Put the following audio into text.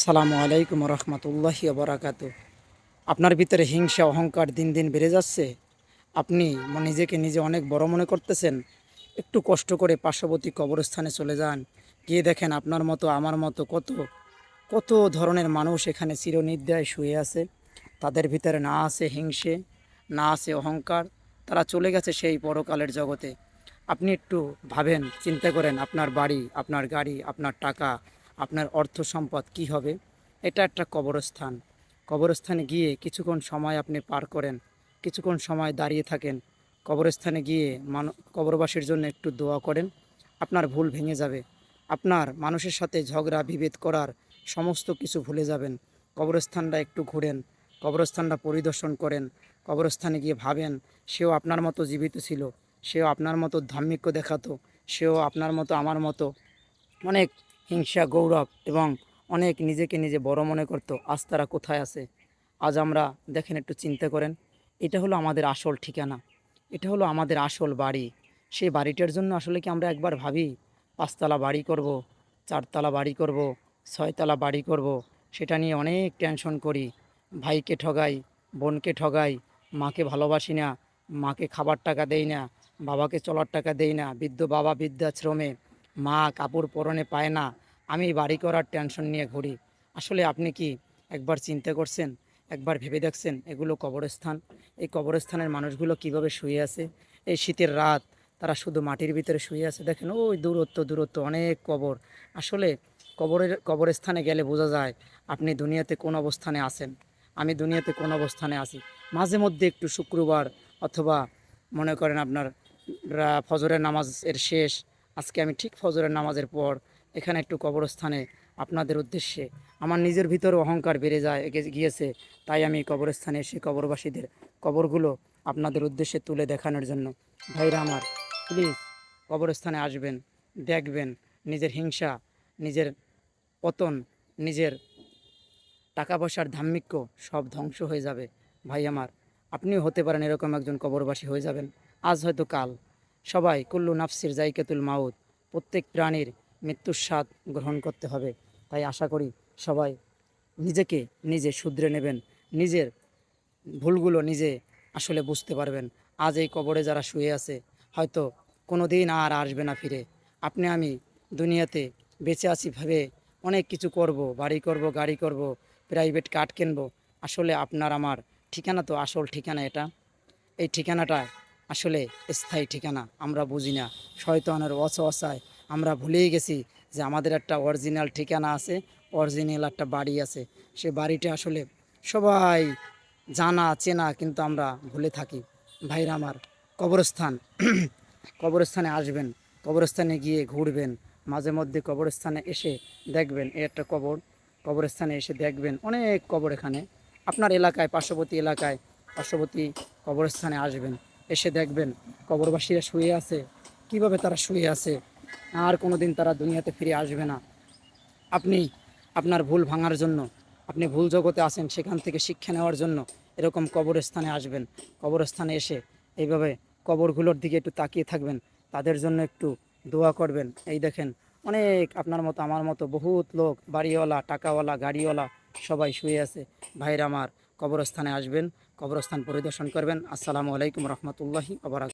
আসসালামু আলাইকুম রহমতুল্লাহি বারাকাতু। আপনার ভিতরে হিংসা অহংকার দিন দিন বেড়ে যাচ্ছে। আপনি নিজেকে নিজে অনেক বড় মনে করতেছেন। একটু কষ্ট করে পার্শ্ববর্তী কবরস্থানে চলে যান, গিয়ে দেখেন আপনার মতো আমার মতো কত কত ধরনের মানুষ এখানে চিরনিদ্রায় শুয়ে আছে। তাদের ভিতরে না আছে হিংসে, না আছে অহংকার। তারা চলে গেছে সেই পরকালের জগতে। আপনি একটু ভাবেন, চিন্তা করেন, আপনার বাড়ি, আপনার গাড়ি, আপনার টাকা, আপনার অর্থ সম্পদ কী হবে? এটা একটা কবরস্থান। কবরস্থানে গিয়ে কিছুক্ষণ সময় আপনি পার করেন, কিছুক্ষণ সময় দাঁড়িয়ে থাকেন। কবরস্থানে গিয়ে কবরবাসীর জন্য একটু দোয়া করেন। আপনার ভুল ভেঙে যাবে। আপনার মানুষের সাথে ঝগড়া বিভেদ করার সমস্ত কিছু ভুলে যাবেন। কবরস্থানটা একটু ঘুরেন, কবরস্থানটা পরিদর্শন করেন। কবরস্থানে গিয়ে ভাবেন, সেও আপনার মতো জীবিত ছিল, সেও আপনার মতো ধার্মিক্য দেখাতো, সেও আপনার মতো আমার মতো অনেক হিংসা গৌরব এবং অনেক নিজেকে নিজে বড় মনে করত। আজ তারা কোথায় আছে? আজ আমরা দেখেন, একটু চিন্তা করেন। এটা হলো আমাদের আসল ঠিকানা, এটা হলো আমাদের আসল বাড়ি। সেই বাড়িটার জন্য আসলে কি আমরা একবার ভাবি? পাঁচতলা বাড়ি করব, চারতলা বাড়ি করব, ছয়তলা বাড়ি করব, সেটা নিয়ে অনেক টেনশন করি। ভাইকে ঠগাই, বোনকে ঠগাই, মাকে ভালোবাসি না, মাকে খাবার টাকা দেই না, বাবাকে চলার টাকা দেই না, বৃদ্ধ বাবা বৃদ্ধাশ্রমে, মা কাপড় পরনে পায় না, আমি বাড়ি করার টেনশন নিয়ে ঘুরি। আসলে আপনি কি একবার চিন্তা করছেন? একবার ভেবে দেখছেন এগুলো কবরস্থান? এই কবরস্থানের মানুষগুলো কিভাবে শুয়ে আছে? এই শীতের রাত তারা শুধু মাটির ভিতরে শুয়ে আছে। দেখেন ওই দূরত্ব দূরত্ব অনেক কবর। আসলে কবরস্থানে গেলে বোঝা যায় আপনি দুনিয়াতে কোন অবস্থানে আছেন, আমি দুনিয়াতে কোন অবস্থানে আছি। মাঝে মধ্যে একটু শুক্রবার অথবা মনে করেন আপনার ফজরের নামাজের শেষ, আজকে আমি ঠিক ফজরের নামাজের পর এখানে একটু কবরস্থানে আপনাদের উদ্দেশ্যে, আমার নিজের ভিতরে অহংকার বেড়ে গিয়েছে, তাই আমি কবরস্থানে এসে কবরবাসীদের কবরগুলো আপনাদের উদ্দেশ্যে তুলে দেখানোর জন্য। ভাইরা আমার, প্লিজ কবরস্থানে আসবেন, দেখবেন নিজের হিংসা, নিজের পতন, নিজের টাকা পয়সার ধার্মিক্য সব ধ্বংস হয়ে যাবে। ভাই আমার, আপনিও হতে পারেন এরকম একজন কবরবাসী হয়ে যাবেন, আজ হয়তো কাল। সবাই কুল্লু নাফসির জাইকাতুল মাউত, প্রত্যেক প্রাণীর মৃত্যুর স্বাদ গ্রহণ করতে হবে। তাই আশা করি সবাই নিজেকে নিজে শুধরে নেবেন, নিজের ভুলগুলো নিজে আসলে বুঝতে পারবেন। আজ এই কবরে যারা শুয়ে আছে হয়তো কোনো দিন আর আসবে না ফিরে। আপনি আমি দুনিয়াতে বেঁচে আছি ভেবে অনেক কিছু করব, বাড়ি করব, গাড়ি করব, প্রাইভেট কার কিনবো। আসলে আপনার আমার ঠিকানা তো আসল ঠিকানা এটা। এই ঠিকানাটা আসলে স্থায়ী ঠিকানা আমরা বুঝি না। শয়তানের ওয়াসওয়াসায় আমরা ভুলেই গেছি যে আমাদের একটা অরিজিনাল ঠিকানা আছে, অরিজিনাল একটা বাড়ি আছে। সে বাড়িটা আসলে সবাই জানা চেনা, কিন্তু আমরা ভুলে থাকি। ভাইরা আমার, কবরস্থান কবরস্থানে আসবেন, কবরস্থানে গিয়ে ঘুরবেন, মাঝে মধ্যে কবরস্থানে এসে দেখবেন এ একটা কবর। কবরস্থানে এসে দেখবেন অনেক কবর এখানে। আপনার এলাকায়, পার্শ্ববর্তী এলাকায়, পার্শ্ববর্তী কবরস্থানে আসবেন, এসে দেখবেন কবরবাসীরা শুয়ে আছে, কিভাবে তারা শুয়ে আছে। আর কোনো দিন তারা দুনিয়াতে ফিরে আসবে না। আপনি আপনার ভুল ভাঙার জন্য, আপনি ভুল জগতে আছেন, সেখান থেকে শিক্ষা নেওয়ার জন্য এরকম কবরস্থানে আসবেন। কবরস্থানে এসে এইভাবে কবরগুলোর দিকে একটু তাকিয়ে থাকবেন, তাদের জন্য একটু দোয়া করবেন। এই দেখেন অনেক আপনার মতো আমার মতো বহুত লোক, বাড়িওয়ালা, টাকাওয়ালা, গাড়িওয়ালা সবাই শুয়ে আছে। ভাইরা আমার, কবরস্থানে আসবেন, কবরস্থান পরিদর্শন করবেন। আসসালামু আলাইকুম রহমতুল্লাহি ওয়া বারাকাতুহু।